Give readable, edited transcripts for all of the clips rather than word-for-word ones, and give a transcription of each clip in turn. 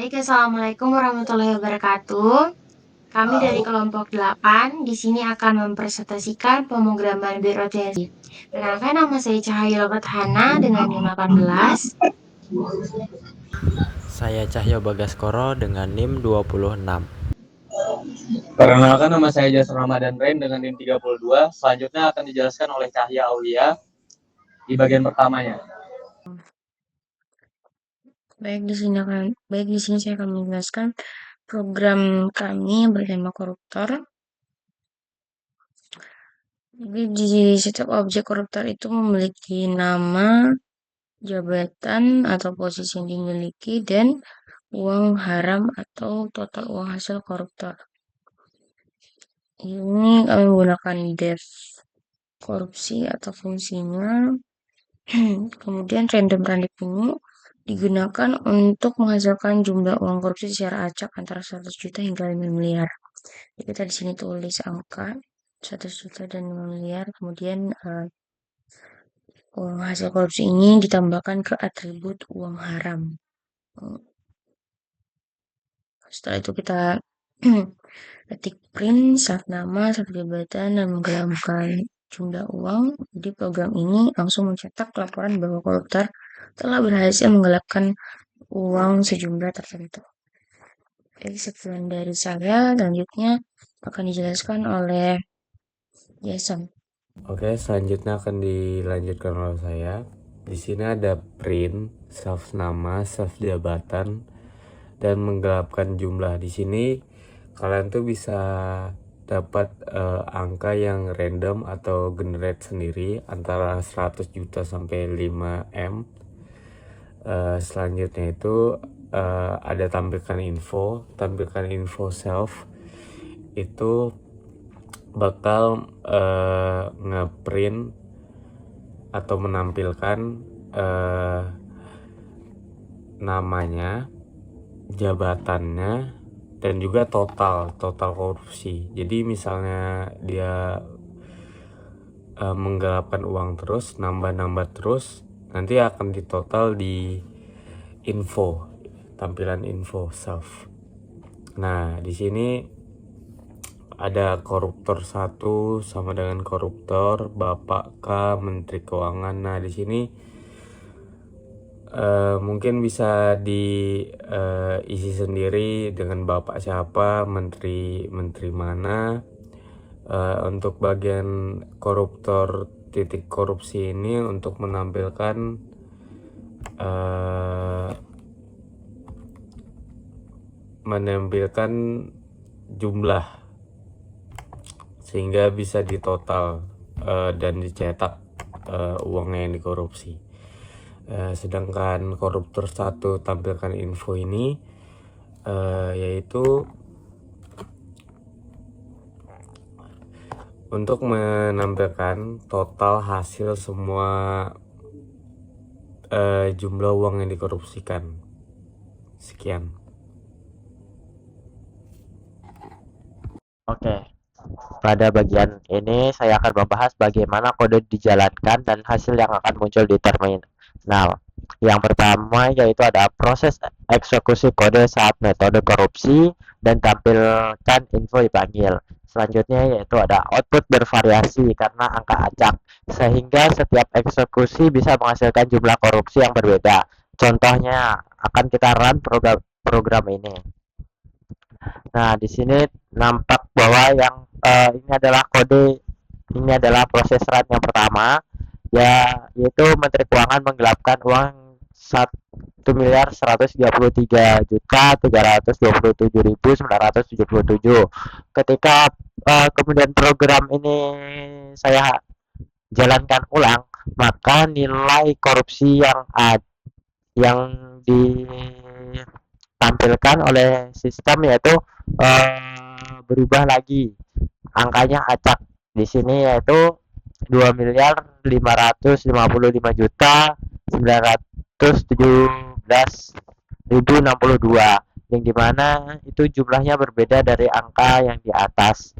Baik, assalamualaikum warahmatullahi wabarakatuh. Kami dari kelompok 8 di sini akan mempresentasikan pemrograman berorientasi. Perkenalkan, nama saya Cahaya Lokathana dengan NIM 18. Saya Cahyo Bagaskoro dengan NIM 26. Perkenalkan, nama saya Jasur Ramadan Rain dengan NIM 32. Selanjutnya akan dijelaskan oleh Cahya Aulia di bagian pertamanya. Baik, di sini saya akan menjelaskan program kami yang bertema koruptor. Jadi di setiap objek koruptor itu memiliki nama, jabatan atau posisi yang dimiliki, dan uang haram atau total uang hasil koruptor. Ini kami menggunakan def korupsi atau fungsinya. Kemudian random random ini digunakan untuk menghasilkan jumlah uang korupsi secara acak antara 100 juta hingga 5 miliar. Jadi kita di sini tulis angka 100 juta dan 5 miliar. Kemudian uang hasil korupsi ini ditambahkan ke atribut uang haram. Setelah itu kita ketik print, save nama, save jabatan, dan menggelapkan jumlah uang. Jadi program ini langsung mencetak laporan bahwa koruptor telah berhasil menggelapkan uang sejumlah tertentu. Jadi sekian dari saya, selanjutnya akan dijelaskan oleh Jason. Oke, selanjutnya akan dilanjutkan oleh saya. Di sini ada print, save nama, save jabatan, dan menggelapkan jumlah. Di sini kalian tuh bisa dapat angka yang random atau generate sendiri antara 100 juta sampai 5M. Selanjutnya itu ada tampilkan info self itu bakal ngeprint atau menampilkan namanya, jabatannya, dan juga total korupsi. Jadi misalnya dia menggelapkan uang terus, nambah terus, nanti akan ditotal di tampilan info self. Nah, di sini ada koruptor 1 sama dengan koruptor Bapak K, Menteri Keuangan. Nah, di sini mungkin bisa diisi sendiri dengan Bapak siapa, menteri mana. Untuk bagian koruptor titik korupsi ini untuk menampilkan jumlah sehingga bisa ditotal dan dicetak uangnya yang dikorupsi. Sedangkan koruptor 1 tampilkan info ini yaitu untuk menampilkan total hasil semua jumlah uang yang dikorupsikan. Sekian. Oke, pada bagian ini saya akan membahas bagaimana kode dijalankan dan hasil yang akan muncul di terminal. Yang pertama yaitu ada proses eksekusi kode saat metode korupsi dan tampilkan info dipanggil. Selanjutnya yaitu ada output bervariasi karena angka acak, sehingga setiap eksekusi bisa menghasilkan jumlah korupsi yang berbeda. Contohnya akan kita run program ini. Nah, di sini nampak bahwa yang ini adalah proses run yang pertama, yaitu Menteri Keuangan menggelapkan uang 1.333.327.977. Ketika kemudian program ini saya jalankan ulang, maka nilai korupsi yang ditampilkan oleh sistem yaitu berubah lagi, angkanya acak. Di sini yaitu 2.555.917.062, yang dimana itu jumlahnya berbeda dari angka yang di atas,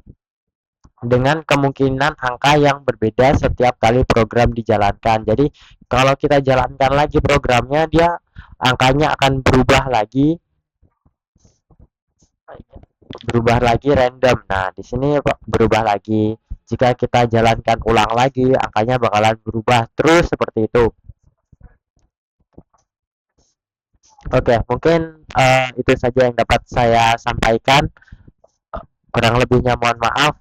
dengan kemungkinan angka yang berbeda setiap kali program dijalankan. Jadi kalau kita jalankan lagi programnya, dia angkanya akan berubah lagi berubah lagi random. Nah, di sini berubah lagi. Jika kita jalankan ulang lagi, angkanya bakalan berubah terus seperti itu. Oke, mungkin itu saja yang dapat saya sampaikan. Kurang lebihnya mohon maaf.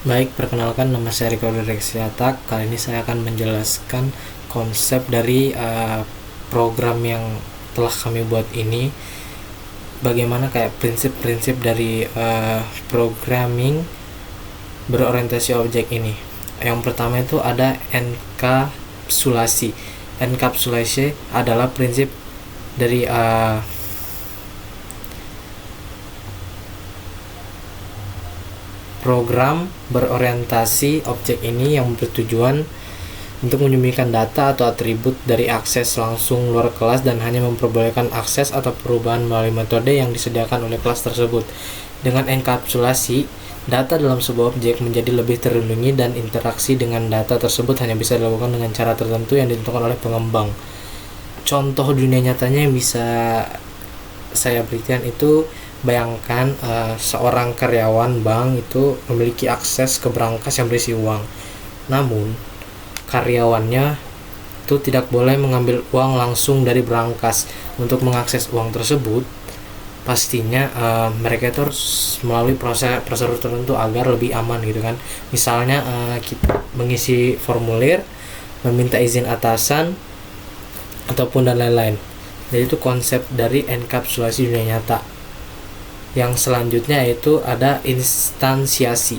Baik, perkenalkan nama saya Riko Reksiatak. Kali ini saya akan menjelaskan konsep dari program yang telah kami buat ini. Bagaimana kayak prinsip-prinsip dari programming berorientasi objek ini. Yang pertama itu ada enkapsulasi. Enkapsulasi adalah prinsip dari program berorientasi objek ini yang bertujuan untuk menyembunyikan data atau atribut dari akses langsung luar kelas dan hanya memperbolehkan akses atau perubahan melalui metode yang disediakan oleh kelas tersebut. Dengan enkapsulasi, data dalam sebuah objek menjadi lebih terlindungi dan interaksi dengan data tersebut hanya bisa dilakukan dengan cara tertentu yang ditentukan oleh pengembang. Contoh dunia nyatanya yang bisa saya berikan itu, bayangkan seorang karyawan bank itu memiliki akses ke brankas yang berisi uang. Namun, karyawannya itu tidak boleh mengambil uang langsung dari brankas. Untuk mengakses uang tersebut, pastinya mereka itu harus melalui prosedur tertentu agar lebih aman gitu kan. Misalnya kita mengisi formulir, meminta izin atasan, ataupun dan lain-lain. Jadi itu konsep dari enkapsulasi dunia nyata. Yang selanjutnya yaitu ada instansiasi.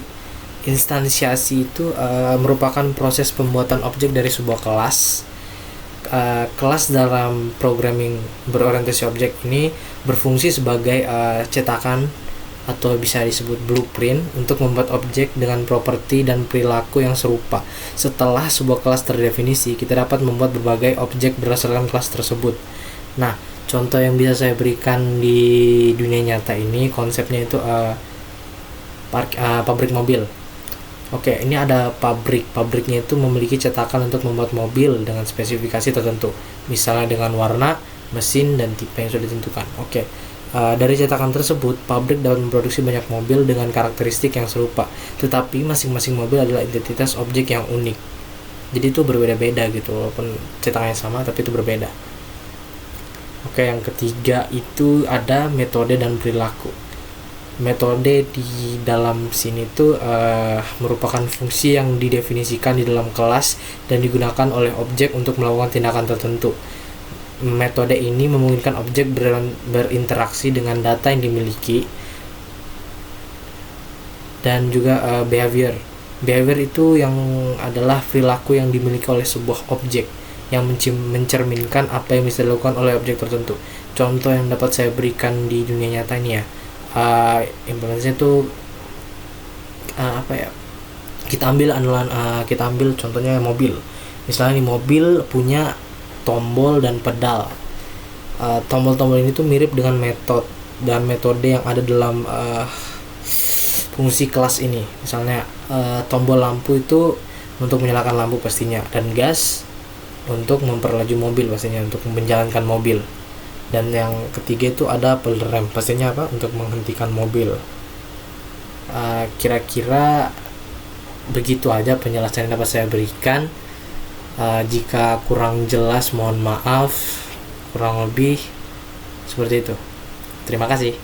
Instansiasi itu merupakan proses pembuatan objek dari sebuah kelas. Kelas dalam programming berorientasi objek ini berfungsi sebagai cetakan atau bisa disebut blueprint untuk membuat objek dengan properti dan perilaku yang serupa. Setelah sebuah kelas terdefinisi, kita dapat membuat berbagai objek berdasarkan kelas tersebut. Nah, contoh yang bisa saya berikan di dunia nyata ini konsepnya itu pabrik mobil. Oke, ini ada pabrik. Pabriknya itu memiliki cetakan untuk membuat mobil dengan spesifikasi tertentu, misalnya dengan warna, mesin, dan tipe yang sudah ditentukan. Oke, dari cetakan tersebut, pabrik dapat memproduksi banyak mobil dengan karakteristik yang serupa, tetapi masing-masing mobil adalah identitas objek yang unik. Jadi itu berbeda-beda gitu, walaupun cetakannya sama, tapi itu berbeda. Oke, yang ketiga itu ada metode dan perilaku. Metode di dalam sini tuh merupakan fungsi yang didefinisikan di dalam kelas dan digunakan oleh objek untuk melakukan tindakan tertentu. Metode ini memungkinkan objek berinteraksi dengan data yang dimiliki dan juga behavior. Behavior itu yang adalah perilaku yang dimiliki oleh sebuah objek yang mencerminkan apa yang bisa dilakukan oleh objek tertentu. Contoh yang dapat saya berikan di dunia nyata ini ya, implementasinya itu kita ambil contohnya mobil. Misalnya nih, mobil punya tombol dan pedal. Tombol-tombol ini tuh mirip dengan metode yang ada dalam fungsi kelas ini. Misalnya tombol lampu itu untuk menyalakan lampu pastinya, dan gas untuk memperlaju mobil pastinya, untuk menjalankan mobil. Dan yang ketiga itu ada pedal rem, pastinya apa? Untuk menghentikan mobil. Kira-kira begitu aja penjelasan yang dapat saya berikan. Jika kurang jelas mohon maaf, kurang lebih seperti itu. Terima kasih.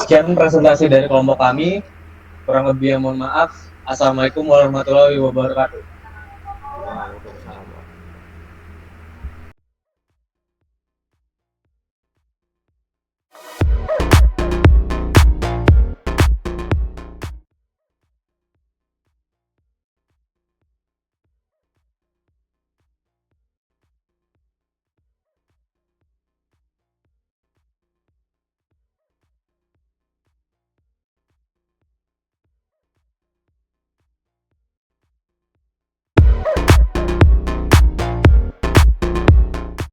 Sekian presentasi dari kelompok kami. Kurang lebih mohon maaf. Assalamualaikum warahmatullahi wabarakatuh.